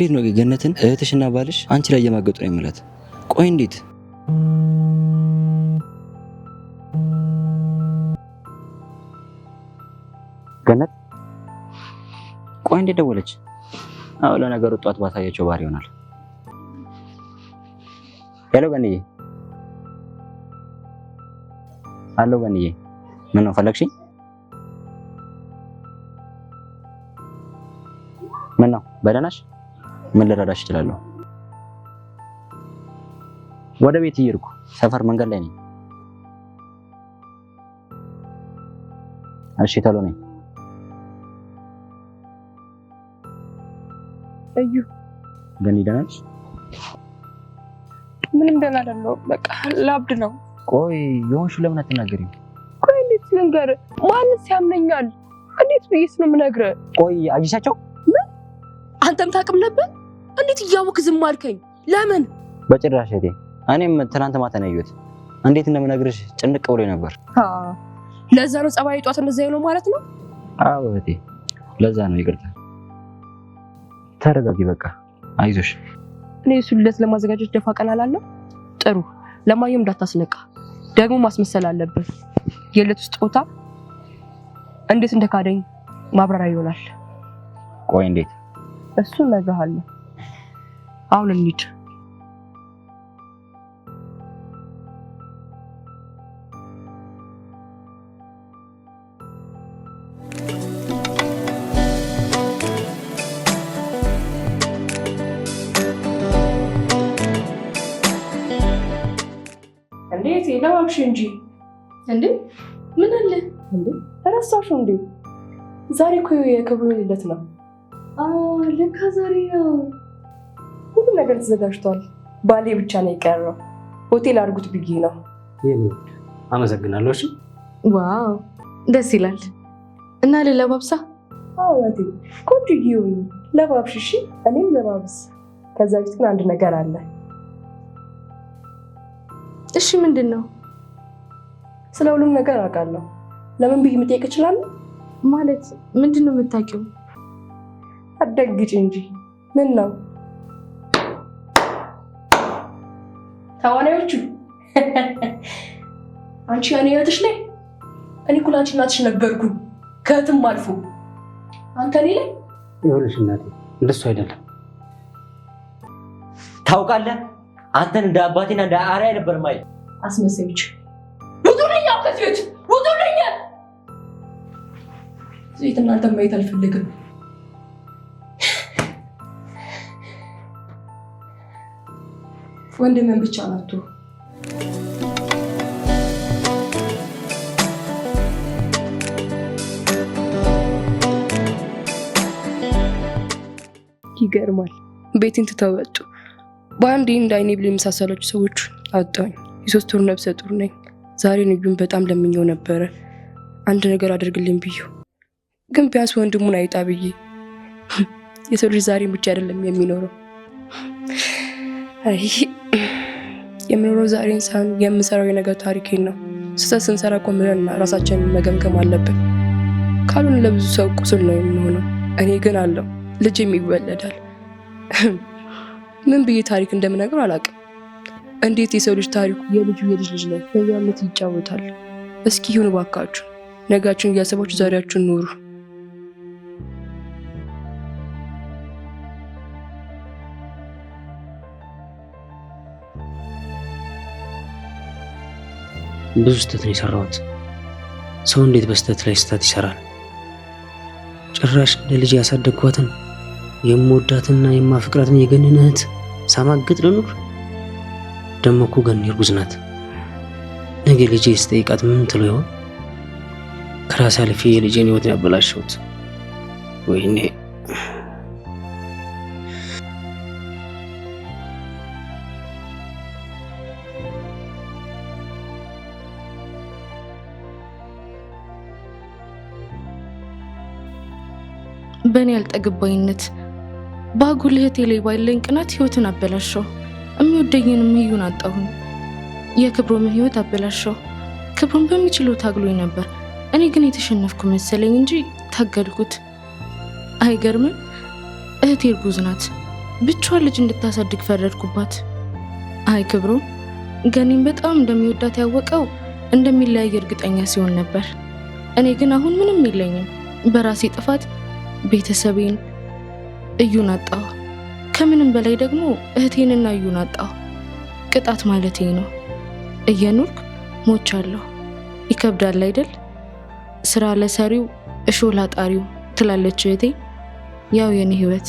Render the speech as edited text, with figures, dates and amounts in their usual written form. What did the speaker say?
እንዴት ነው ገነትን እህትሽና ባልሽ አንቺ ላይ የማገጡ ነው የምላት? ቆይ እንዴት ገነት? ቆይ እንዴት ደወለች? አዎ ለነገሩ ጧት ባሳያቸው ባህሪ ይሆናል። ሄሎ ገንዬ። አሎ ገንዬ፣ ምን ነው ፈለግሽኝ? ምን ነው በደህናሽ? ምን ልረዳሽ እችላለሁ? ወደ ቤት እየሄድኩ ሰፈር መንገድ ላይ ነኝ። እሺ ቶሎ ነኝ። እዩ ገኒ ደህና ነሽ? ምንም ደህና አይደለሁም። በቃ ላብድ ነው። ቆይ የሆንሽው ለምን አትናገሪም? ቆይ እንዴት ልንገርህ? ማንስ ያምነኛል? እንዴት ብዬሽ ነው የምነግርህ? ቆይ አየሻቸው? ምን? አንተም ታውቅም ነበር? እንዴት እያወቅህ ዝም አልከኝ? ለምን? በጭራሽ እህቴ፣ እኔም ትናንት ማታ ነው ያየሁት። እንዴት እንደምነግርሽ ጭንቅ ብሎኝ ነበር። ለዛ ነው ጸባይ ጧት እንደዛ ነው ማለት ነው? አዎ እህቴ፣ ለዛ ነው። ይቅርታ። ተረጋጊ፣ በቃ አይዞሽ። እኔ እሱን ልደት ለማዘጋጀት ደፋ ቀና እላለሁ። ጥሩ፣ ለማየም እንዳታስነቃ። ደግሞ ማስመሰል አለብን። የዕለት ስጦታ እንዴት እንደካደኝ ማብራሪያ ይሆናል። ቆይ እንዴት? እሱን እነግርሃለሁ። አሁን እንሂድ። እንዴት ለማምሽ እንጂ እንዴ? ምን አለ እንዴ? ተረሳሽው እንዴ? ዛሬ እኮ የክብሩ ልደት ነው። ለካ ዛሬ ነው። ሁሉ ነገር ተዘጋጅቷል። ባሌ ብቻ ነው የቀረው። ሆቴል አድርጉት ብዬ ነው። አመሰግናለሁ። እሺ። ዋው ደስ ይላል። እና ለለባብሳ? አዎ እህቴ፣ ቆንጆዬ ሆይ ለባብሽ። እሺ እኔም ለባብስ። ከዛ በፊት ግን አንድ ነገር አለ። እሺ ምንድን ነው? ስለ ሁሉም ነገር አውቃለሁ። ለምን ብዬ መጠየቅ እችላለሁ? ማለት ምንድን ነው የምታውቂው? አትደንግጪ እንጂ። ምን ነው ተዋናዮቹ? አንቺ ያኔ እህትሽ ላይ እኔ እኮ ላንቺ እናትሽ ነበርኩኝ። ከእህትም አልፎ አንተ እኔ ላይ ይኸውልሽ እናቴ፣ እንደሱ አይደለም። ታውቃለህ፣ አንተን እንደ አባቴና እንደ አርአያ ነበር ማይ። አስመሰለች። ውጡልኝ! ከዚህ ቤት ውጡልኝ! ዘይት እናንተ ማየት አልፈልግም። ወንድምን ብቻ ናቱ። ይገርማል። ቤቴን ትተው ወጡ። በአንዴ እንደ አይኔ ብሌ የመሳሰላችሁ ሰዎች አጣሁኝ። የ3 ወር ነብሰ ጡር ነኝ። ዛሬ ንዩን በጣም ለምኜው ነበረ አንድ ነገር አድርግልኝ ብዬው፣ ግን ቢያንስ ወንድሙን አይጣ ብዬ። የሰው ልጅ ዛሬን ብቻ አይደለም የሚኖረው። አይ የምኖረው ዛሬን ሳይሆን የምሰራው የነገር ታሪኬን ነው። ስህተት ስንሰራ ቆም ብለን ራሳችንን መገምገም አለብን። ካልሆነ ለብዙ ሰው ቁስል ነው የምንሆነው። እኔ ግን አለው ልጅም ይወለዳል። ምን ብዬ ታሪክ እንደምነግረው አላውቅም። እንዴት የሰው ልጅ ታሪኩ የልጅ ልጅ ላይ በየዓመት ይጫወታል። እስኪ ይሁን ባካችሁ፣ ነጋችሁን እያሰባችሁ ዛሬያችሁን ኑሩ። ብዙ ስህተት ነው የሰራሁት። ሰው እንዴት በስህተት ላይ ስህተት ይሰራል? ጭራሽ ለልጅ ያሳደግኳትን የምወዳትና የማፍቅራትን የገኒን እህት ሳማግጥ ልኑር? ደሞ እኮ ገኒ እርጉዝ ናት። ነገ ልጄ ስጠይቃት ምን ትለው ይሆን? ከራሴ አልፌ የልጄን ህይወት ያበላሸሁት። ወይኔ! በእኔ ያልጠግባይነት ባጉል እህቴ ላይ ባለኝ ቅናት ህይወትን አበላሸው። የሚወደኝንም እዩን አጣሁኝ። የክብሮምን ህይወት አበላሸው። ክብሮን በሚችለው ታግሎኝ ነበር። እኔ ግን የተሸነፍኩ መሰለኝ እንጂ ታገልኩት። አይገርምም? እህቴ እርጉዝ ናት። ብቻዋን ልጅ እንድታሳድግ ፈረድኩባት። አይ ክብሮም ገኒን በጣም እንደሚወዳት ያወቀው እንደሚለያይ እርግጠኛ ሲሆን ነበር። እኔ ግን አሁን ምንም የለኝም። በራሴ ጥፋት ቤተሰቤን እዩን አጣሁ። ከምንም በላይ ደግሞ እህቴንና እዩን አጣሁ። ቅጣት ማለቴ ነው። እየኖርኩ ሞቻለሁ። ይከብዳል አይደል? ስራ ለሰሪው እሾህ ላጣሪው ትላለች እህቴ። ያው የኔ ህይወት